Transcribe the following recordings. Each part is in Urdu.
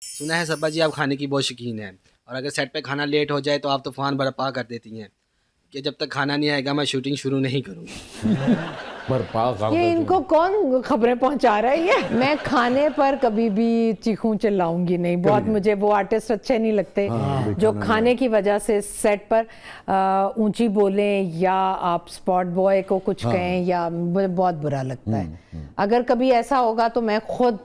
سنا ہے صبا جی آپ کھانے کی بہت شوقین ہیں، اور اگر سیٹ پہ کھانا لیٹ ہو جائے تو آپ طوفان برپا کر دیتی ہیں کہ جب تک کھانا نہیں آئے گا میں شوٹنگ شروع نہیں کروں گی۔ برپا کر یہ ان کو کون خبریں پہنچا رہا ہے یہ؟ میں کھانے پر کبھی بھی چیخوں چلاؤں گی نہیں، بہت مجھے وہ آرٹسٹ اچھے نہیں لگتے جو کھانے کی وجہ سے سیٹ پر اونچی بولیں یا آپ سپاٹ بوائے کو کچھ کہیں، یا مجھے بہت برا لگتا ہے۔ اگر کبھی ایسا ہوگا تو میں خود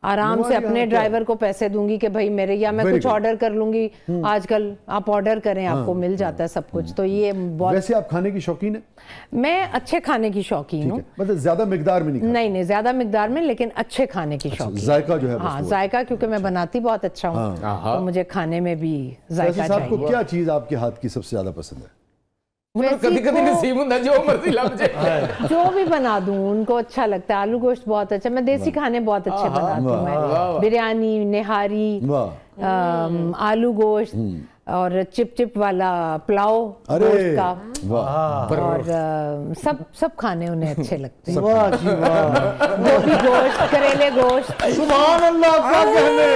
آرام سے اپنے ڈرائیور کو پیسے دوں گی کہ بھائی میرے، یا میں کچھ آرڈر کر لوں گی، آج کل آپ آرڈر کریں آپ کو مل جاتا ہے سب کچھ۔ تو یہ بہت، ویسے آپ کھانے کی شوقین ہیں؟ میں اچھے کھانے کی شوقین ہوں، مطلب زیادہ مقدار میں نہیں نہیں زیادہ مقدار میں، لیکن اچھے کھانے کی شوقین، ذائقہ جو ہے ہاں ذائقہ، کیونکہ میں بناتی بہت اچھا ہوں تو مجھے کھانے میں بھی ذائقہ صاحب کو چاہیے۔ کیا چیز آپ کے ہاتھ کی سب سے زیادہ پسند ہے؟ کبھی کبھی نصیب ہوں جو مرضی لگ جائے، جو بھی بنا دوں ان کو اچھا لگتا ہے۔ آلو گوشت بہت اچھا، میں دیسی کھانے بہت اچھے بناتی ہوں، میں بریانی، نہاری، آلو گوشت اور چپ چپ والا پلاؤ گوشت کا، اور سب کھانے انہیں اچھے لگتے ہیں، گوبھی گوشت، کریلے گوشت۔ سبحان اللہ، کیا کہنے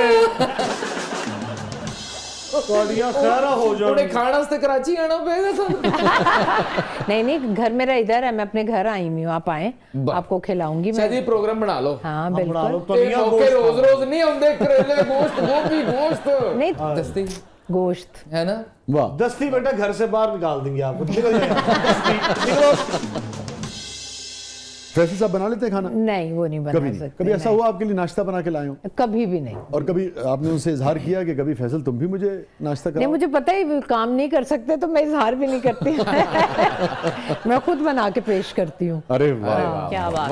کوڑیاں خیرہ ہو جاؤ، انہیں کھانا سے کراچی آنا پڑے گا سب۔ نہیں گھر میرا ادھر ہے، میں اپنے گھر آئی ہوئی ہوں، آپ آئیں آپ کو کھلاؤں گی میں۔ شاید یہ پروگرام بنا لو، ہاں بالکل، روز روز نہیں ہوندے، کریلے گوشت، گوبھی گوشت، نہیں دستی گوشت ہے نا، دستی بیٹا گھر سے باہر نکال دیں گے آپ کو، نکل جائیں۔ فیصل صاحب بنا لیتے ہیں کھانا؟ نہیں وہ نہیں بنا سکتے۔ کبھی ایسا ہوا آپ کے لیے ناشتہ بنا کے لائے ہوں؟ کبھی بھی نہیں۔ اور کبھی آپ نے ان سے اظہار کیا کہ کبھی فیصل تم بھی مجھے ناشتہ نہیں، کراؤ؟ مجھے پتہ ہی کام نہیں کر سکتے تو میں اظہار بھی نہیں کرتی، میں خود بنا کے پیش کرتی ہوں۔ ارے واہ، کیا بات،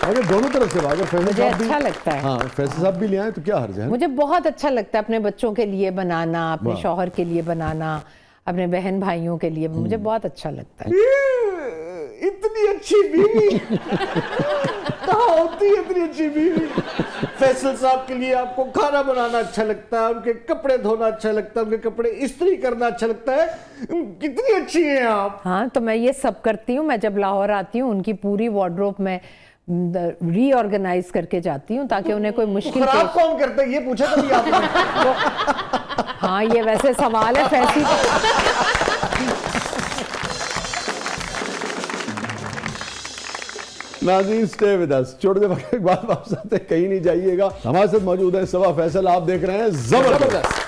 اگر دونوں طرف سے اگر فیصل مجھے صاحب بھی، اچھا لگتا ہے، ہاں فیصل صاحب بھی لے آئیں تو کیا حرج ہے؟ مجھے بہت اچھا لگتا ہے اپنے بچوں کے لیے بنانا، اپنے شوہر کے لیے بنانا، اپنے بہن بھائیوں کے لیے، مجھے بہت اچھا لگتا ہے۔ اتنی اچھی بیوی کہاں ہوتی ہے، اتنی اچھی بیوی؟ فیصل صاحب کے لیے آپ کو کھانا بنانا اچھا لگتا ہے، ان کے کپڑے دھونا اچھا لگتا ہے، ان کے کپڑے استری کرنا اچھا لگتا ہے، کتنی اچھی ہیں آپ۔ ہاں تو میں یہ سب کرتی ہوں، میں جب لاہور آتی ہوں ان کی پوری وارڈروب میں ری آرگنائز کر کے جاتی ہوں تاکہ انہیں کوئی مشکل خراب کون کرتا ہے یہ پوچھا کبھی آپ نے؟ ہاں یہ ویسے سوال ہے فیصل۔ ناظرین سٹے ود اس، چھوٹے وقت کے بعد واپس آتے ہیں، کہیں نہیں جائیے گا۔ ہمارے ساتھ موجود ہیں صبا فیصل، آپ دیکھ رہے ہیں زبردست۔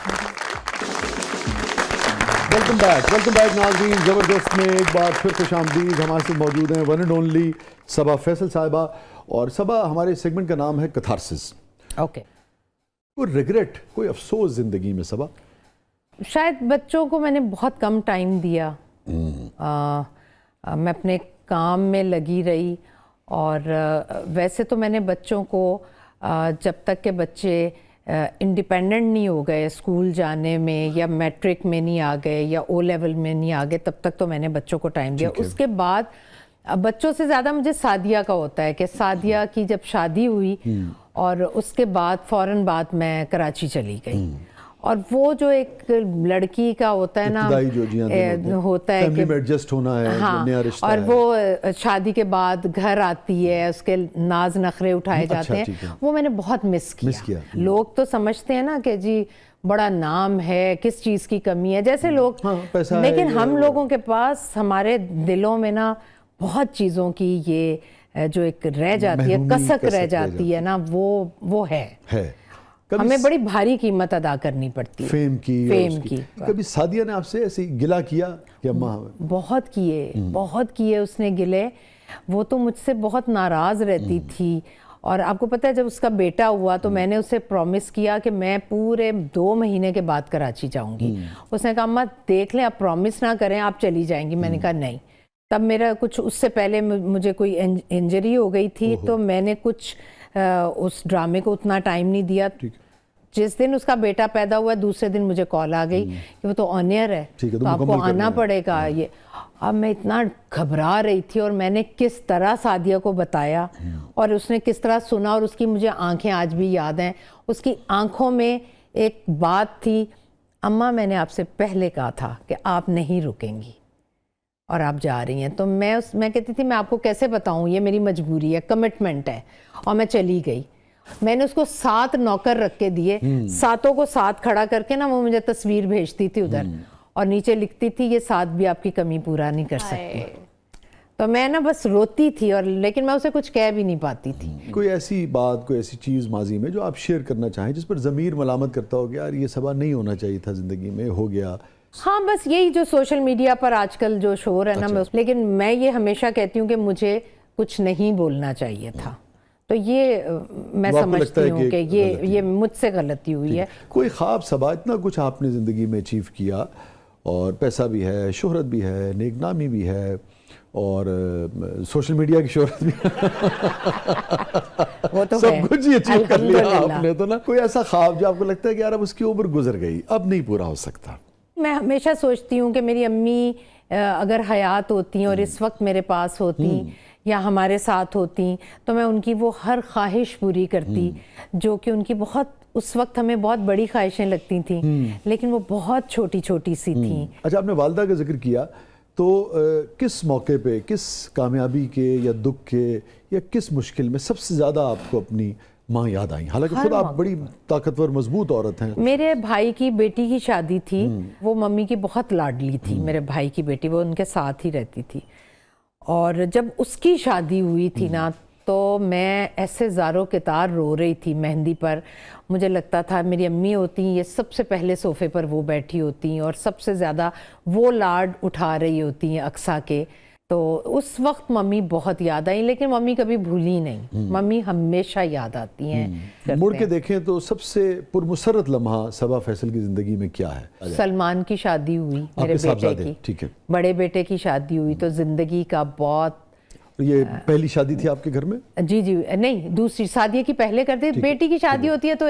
ویلکم بیک ناظرین، زبردست میں ایک بار پھر خوش آمدید۔ ہمارے ساتھ موجود ہیں ون اینڈ اونلی صبا فیصل صاحبہ، اور صبا ہمارے سیگمنٹ کا نام ہے کتھارسس۔ اوکے، کوئی ریگریٹ، کوئی افسوس زندگی میں صبا؟ شاید بچوں کو میں نے بہت کم ٹائم دیا، میں اپنے کام میں لگی رہی، اور ویسے تو میں نے بچوں کو جب تک کہ بچے انڈیپینڈنٹ نہیں ہو گئے اسکول جانے میں، یا میٹرک میں نہیں آ گئے، یا او لیول میں نہیں آ گئے، تب تک تو میں نے بچوں کو ٹائم دیا۔ اس کے بعد بچوں سے زیادہ مجھے سعدیہ کا ہوتا ہے کہ سعدیہ کی جب شادی ہوئی اور اس کے بعد فوراً بعد میں کراچی چلی گئی، اور وہ جو ایک لڑکی کا ہوتا ہے نا، ہوتا ہے کہ ایڈجسٹ ہونا ہے، نیا رشتہ ہے، اور وہ شادی کے بعد گھر آتی ہے، اس کے ناز نخرے اٹھائے جاتے ہیں، وہ میں نے بہت مس کیا۔ لوگ تو سمجھتے ہیں نا کہ جی بڑا نام ہے، کس چیز کی کمی ہے، جیسے لوگ، لیکن ہم لوگوں کے پاس ہمارے دلوں میں نا بہت چیزوں کی یہ جو ایک رہ جاتی ہے، کسک رہ جاتی ہے نا، وہ ہے، ہمیں بڑی بھاری قیمت ادا کرنی پڑتی ہے، فیم کی۔ کبھی سعدیہ نے آپ سے ایسی گلہ کیا کہ اماں؟ بہت کیے اس نے گلے، وہ تو مجھ سے بہت ناراض رہتی تھی، اور آپ کو پتہ ہے جب اس کا بیٹا ہوا تو میں نے اسے پرومس کیا کہ میں پورے 2 مہینے کے بعد کراچی جاؤں گی۔ اس نے کہا اماں دیکھ لیں، آپ پرومس نہ کریں، آپ چلی جائیں گی۔ میں نے کہا نہیں، تب میرا کچھ اس سے پہلے مجھے کوئی انجری ہو گئی تھی، تو میں نے کچھ اس ڈرامے کو اتنا ٹائم نہیں دیا۔ جس دن اس کا بیٹا پیدا ہوا دوسرے دن مجھے کال آ گئی کہ وہ تو آن ایئر ہے تو آپ کو آنا پڑے گا۔ یہ اب میں اتنا گھبرا رہی تھی، اور میں نے کس طرح سعدیہ کو بتایا، اور اس نے کس طرح سنا، اور اس کی مجھے آنکھیں آج بھی یاد ہیں۔ اس کی آنکھوں میں ایک بات تھی، اماں میں نے آپ سے پہلے کہا تھا کہ آپ نہیں رکیں گی اور آپ جا رہی ہیں۔ تو میں کہتی تھی میں آپ کو کیسے بتاؤں، یہ میری مجبوری ہے، کمٹمنٹ ہے، اور میں چلی گئی۔ میں نے اس کو 7 نوکر رکھ کے دیے, 7 کو ساتھ کھڑا کر کے نا وہ مجھے تصویر بھیجتی تھی ادھر, اور نیچے لکھتی تھی یہ 7 بھی آپ کی کمی پورا نہیں کر سکتی. تو میں نا بس روتی تھی, اور لیکن میں اسے کچھ کہہ بھی نہیں پاتی تھی. کوئی ایسی بات, کوئی ایسی چیز ماضی میں جو آپ شیئر کرنا چاہیں جس پر ضمیر ملامت کرتا ہو کہ یار یہ صبا نہیں ہونا چاہیے تھا زندگی میں, ہو گیا؟ ہاں بس یہی جو سوشل میڈیا پر آج کل جو شور ہے نا, لیکن میں یہ ہمیشہ کہتی ہوں کہ مجھے کچھ نہیں بولنا چاہیے تھا. تو یہ میں سمجھتی ہوں کہ یہ مجھ سے غلطی ہوئی ہے. کوئی خواب صبا, اتنا کچھ آپ نے زندگی میں اچیو کیا, اور پیسہ بھی ہے, شہرت بھی ہے, نیک نامی بھی ہے, اور سوشل میڈیا کی شہرت بھی وہ تو سب کچھ ہی اچیو کر لیا آپ نے, تو نا کوئی ایسا خواب جو آپ کو لگتا ہے کہ یار اب اس کی عمر گزر گئی, اب نہیں پورا ہو سکتا؟ میں ہمیشہ سوچتی ہوں کہ میری امی اگر حیات ہوتی اور اس وقت میرے پاس ہوتی یا ہمارے ساتھ ہوتی تو میں ان کی وہ ہر خواہش پوری کرتی, جو کہ ان کی بہت اس وقت ہمیں بہت بڑی خواہشیں لگتی تھیں, لیکن وہ بہت چھوٹی چھوٹی سی تھیں. اچھا, آپ نے والدہ کا ذکر کیا, تو کس موقع پہ, کس کامیابی کے یا دکھ کے یا کس مشکل میں سب سے زیادہ آپ کو اپنی ماں یاد آئیں؟ حالانکہ خود آپ بڑی طاقتور مضبوط عورت ہیں. میرے بھائی کی بیٹی کی شادی تھی, وہ ممی کی بہت لاڈلی تھی, میرے بھائی کی بیٹی, وہ ان کے ساتھ ہی رہتی تھی, اور جب اس کی شادی ہوئی تھی نا تو میں ایسے زاروں کتار رو رہی تھی مہندی پر. مجھے لگتا تھا میری امی ہوتی یہ سب سے پہلے صوفے پر وہ بیٹھی ہوتی اور سب سے زیادہ وہ لاڈ اٹھا رہی ہوتی ہیں اقصیٰ کے. تو اس وقت ممی بہت یاد آئیں, لیکن ممی کبھی بھولی نہیں, ممی ہمیشہ یاد آتی ہیں. مڑ کے دیکھیں تو سب سے پرمسرت لمحہ صبا فیصل کی زندگی میں کیا ہے؟ سلمان کی شادی ہوئی, میرے بیٹے کی, ٹھیک ہے, بڑے بیٹے کی شادی ہوئی, تو زندگی کا بہت. یہ پہلی شادی تھی آپ کے گھر میں؟ جی نہیں, دوسری شادی کی پہلے کرتے. بیٹی کی شادی ہوتی ہے تو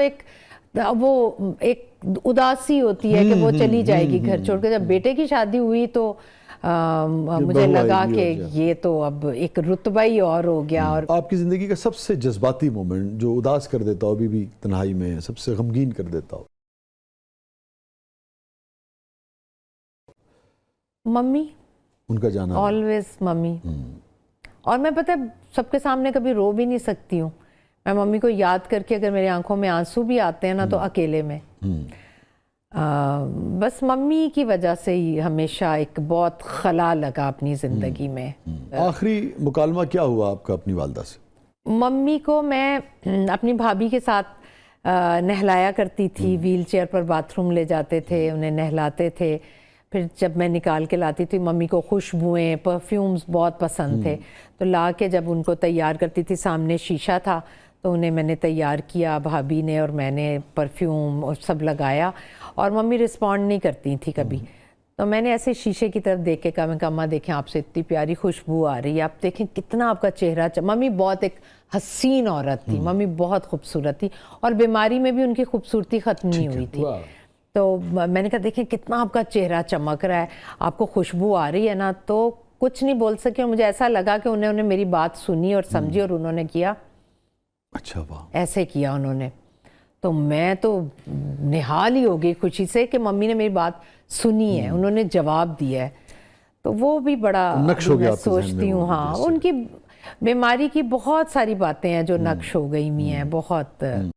وہ ایک اداسی ہوتی ہے کہ وہ چلی جائے گی گھر چھوڑ کے. جب بیٹے کی شادی ہوئی تو مجھے لگا کہ یہ تو اب ایک رتبہ ہی اور ہو گیا. اور آپ کی زندگی کا سب سے جذباتی مومنٹ جو اداس کر دیتا ہو, ابھی بھی تنہائی میں سب سے غمگین کر دیتا ہو؟ ممی, ان کا جانا, آلویز ممی. اور میں پتہ سب کے سامنے کبھی رو بھی نہیں سکتی ہوں. میں ممی کو یاد کر کے اگر میری آنکھوں میں آنسو بھی آتے ہیں نا تو اکیلے میں. بس ممی کی وجہ سے ہی ہمیشہ ایک بہت خلا لگا اپنی زندگی میں. آخری مکالمہ کیا ہوا آپ کا اپنی والدہ سے؟ ممی کو میں اپنی بھابھی کے ساتھ نہلایا کرتی تھی, ویل چیئر پر باتھ روم لے جاتے تھے, انہیں نہلاتے تھے. پھر جب میں نکال کے لاتی تھی, ممی کو خوشبوئیں, پرفیومز بہت پسند تھے, تو لا کے جب ان کو تیار کرتی تھی, سامنے شیشہ تھا تو انہیں میں نے تیار کیا, بھابھی نے اور میں نے پرفیوم اور سب لگایا, اور ممی رسپونڈ نہیں کرتی تھی کبھی. تو میں نے ایسے شیشے کی طرف دیکھ کے کہا, میں کہا اماں دیکھیں آپ سے اتنی پیاری خوشبو آ رہی ہے, آپ دیکھیں کتنا آپ کا چہرہ. ممی بہت ایک حسین عورت تھی, ممی بہت خوبصورت تھی, اور بیماری میں بھی ان کی خوبصورتی ختم نہیں ہوئی تھی. تو میں نے کہا دیکھیں کتنا آپ کا چہرہ چمک رہا ہے, آپ کو خوشبو آ رہی ہے نا. تو کچھ نہیں بول سکے, اور مجھے ایسا لگا کہ انہوں نے میری بات سنی اور سمجھی, اور انہوں نے کیا, اچھا واہ, ایسے کیا انہوں نے. تو میں تو نہال ہی ہو گئی خوشی سے کہ ممی نے میری بات سنی ہے, انہوں نے جواب دیا ہے. تو وہ بھی بڑا میں سوچتی ہوں. ہاں, ان کی بیماری کی بہت ساری باتیں ہیں جو نقش ہو گئی ہوئی ہیں, بہت.